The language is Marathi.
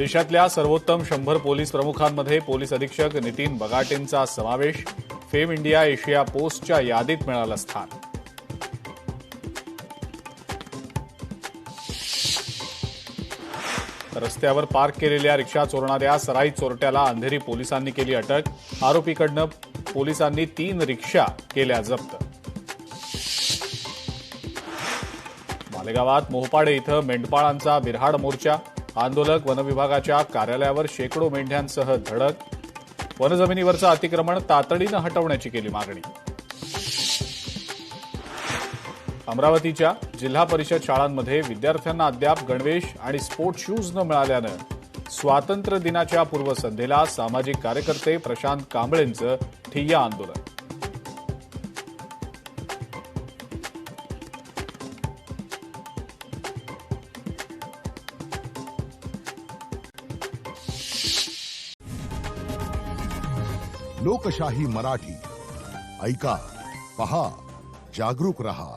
देशातल्या सर्वोत्तम 100 पोलीस प्रमुखांमध्ये पोलीस अधीक्षक नितीन बगाटेंचा समावेश. फेम इंडिया एशिया पोस्टच्या यादीत मिळालं स्थान. रस्त्यावर पार्क केलेल्या रिक्षा चोरणाऱ्या सराईत चोरट्याला अंधेरी पोलिसांनी केली अटक. आरोपीकडनं पोलिसांनी 3 रिक्षा केल्या जप्त. मालेगावात मोहपाडे इथं मेंढपाळांचा बिऱ्हाड मोर्चा. आंदोलक वनविभागाच्या कार्यालयावर शेकडो मेंढ्यांसह धडक. वनजमिनीवरचं अतिक्रमण तातडीनं हटवण्याची केली मागणी. अमरावतीच्या जिल्हा परिषद शाळांमध्ये विद्यार्थ्यांना अद्याप गणवेश आणि स्पोर्ट शूज न मिळाल्यानं स्वातंत्र्य दिनाच्या पूर्वसंध्येला सामाजिक कार्यकर्ते प्रशांत कांबळेंचं ठिय्या आंदोलन. लोकशाही मराठी ऐका, पहा, जागरूक रहा.